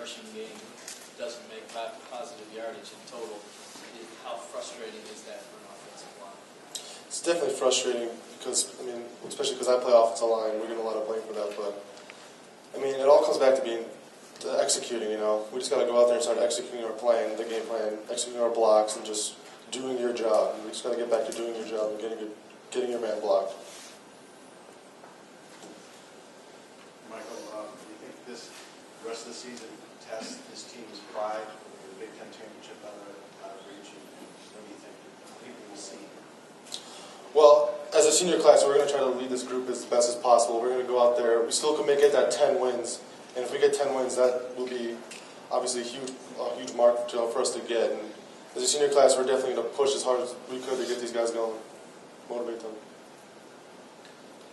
rushing game doesn't make positive yardage in total. How frustrating is that for an offensive line? It's definitely frustrating because, I mean, especially because I play offensive line, we're getting a lot of blame for that. But, I mean, it all comes back to executing, you know. We just got to go out there and start executing our plan, the game plan, executing our blocks, and just doing your job. We just got to get back to doing your job and getting your man blocked. Michael, do you think this rest of the season tests this team's pride with the Big Ten championship out of reach? And what do you think? What do you think we'll see? Well, as a senior class, we're going to try to lead this group as best as possible. We're going to go out there. We still can make it that 10 wins. And if we get 10 wins, that will be obviously a huge mark for us to get. And as a senior class, we're definitely going to push as hard as we could to get these guys going, motivate them.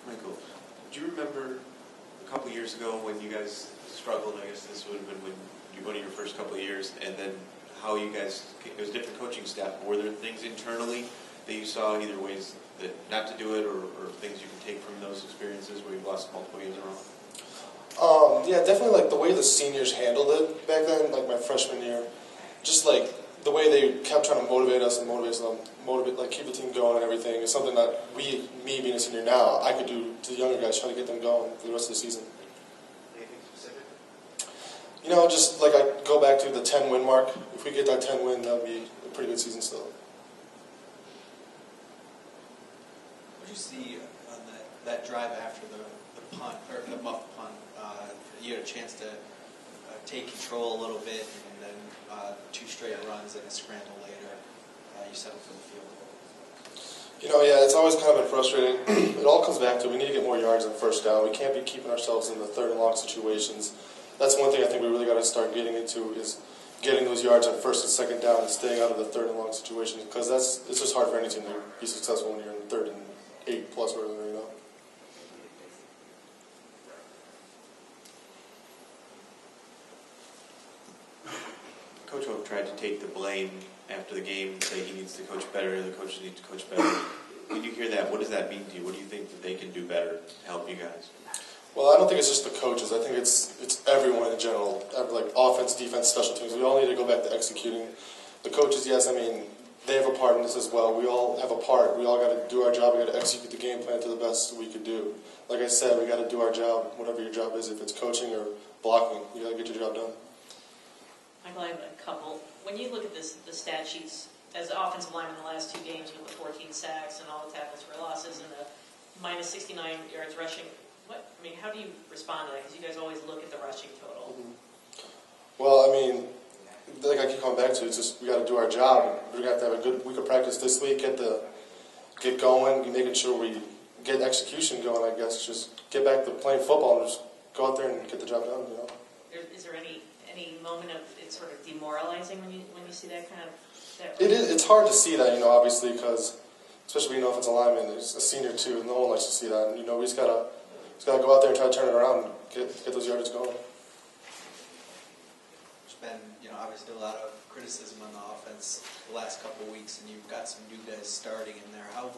Michael, do you remember a couple years ago when you guys struggled? I guess this would have been one of your first couple of years, and then how you guys, it was different coaching staff. Were there things internally that you saw, either ways that not to do it or things you can take from those experiences where you've lost multiple games in a row? Yeah, definitely like the way the seniors handled it back then, like my freshman year. Just like the way they kept trying to motivate us and like keep the team going and everything is something that me being a senior now, I could do to the younger guys, trying to get them going for the rest of the season. Anything specific? You know, just like I go back to the 10-win mark. If we get that 10 win, that would be a pretty good season still. What did you see on that drive after the punt, or the muff punt? You had a chance to take control a little bit, and then 2 straight runs and a scramble later. You settled for the field goal. You know, yeah, it's always kind of been frustrating. It all comes back to we need to get more yards on first down. We can't be keeping ourselves in the 3rd and long situations. That's one thing I think we really got to start getting into is getting those yards on 1st and 2nd down and staying out of the 3rd and long situations, because it's just hard for any team to be successful when you're in 3rd and 8 plus or whatever, you know. Coach Oak tried to take the blame after the game, say he needs to coach better, the coaches need to coach better. When you hear that, what does that mean to you? What do you think that they can do better to help you guys? Well, I don't think it's just the coaches. I think it's everyone in general, like offense, defense, special teams. We all need to go back to executing. The coaches, yes, I mean, they have a part in this as well. We all have a part. We all got to do our job. We got to execute the game plan to the best we could do. Like I said, we got to do our job, whatever your job is. If it's coaching or blocking, you got to get your job done. Michael, I have a couple. When you look at the stat sheets, as an offensive lineman in the last 2 games with the 14 sacks and all the tackles for losses and the minus 69 yards rushing, how do you respond to that? Because you guys always look at the rushing total. Mm-hmm. Well, I mean, like I keep coming back to, it's just we got to do our job. We're going to have a good week of practice this week, get going, making sure we get execution going, I guess. Just get back to playing football and just go out there and get the job done, you know. Is there any moment of it sort of demoralizing when you see that kind of... It's hard to see that, you know, obviously, because especially being an offensive lineman, there's a senior too, no one likes to see that. And, you know, we just gotta go out there and try to turn it around and get those yards going. There's been, obviously a lot of criticism on the offense the last couple of weeks, and you've got some new guys starting in there. How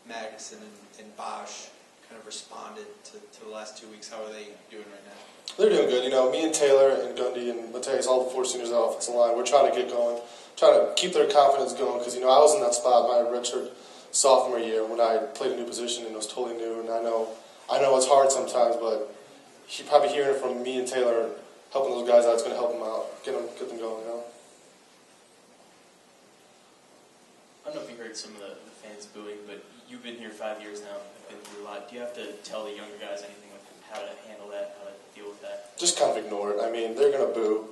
Magnuson and Bosch kind of responded to the last 2 weeks? How are they doing right now? They're doing good. You know, me and Taylor and Gundy and Mateus, all the 4 seniors on the offensive line, we're trying to get going, trying to keep their confidence going, because, I was in that spot my redshirt sophomore year when I played a new position and it was totally new, and I know it's hard sometimes, but probably hearing it from me and Taylor, helping those guys out, it's going to help them out, get them going, I don't know if you heard some of the fans booing, but you've been here 5 years now, I've been through a lot. Do you have to tell the younger guys anything like how to handle that, how to deal with that? Just kind of ignore it. I mean, they're going to boo.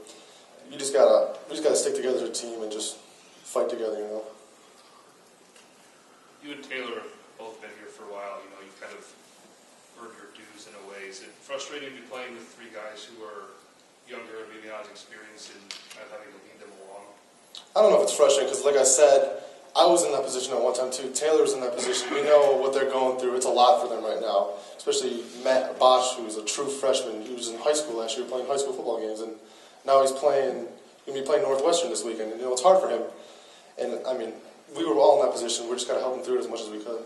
We just gotta stick together as a team and just fight together, you know. You and Taylor have both been here for a while. You've kind of earned your dues in a way. Is it frustrating to be playing with 3 guys who are younger and maybe not as experienced and kind of having to lead them along? I don't know if it's frustrating because, like I said, I was in that position at one time too. Taylor was in that position. We know what they're going through. It's a lot for them right now, especially Matt Bosch, who's a true freshman. He was in high school last year playing high school football games, and now he's going to be playing Northwestern this weekend. And, it's hard for him. And, I mean, we were all in that position. We're just got to help him through it as much as we could.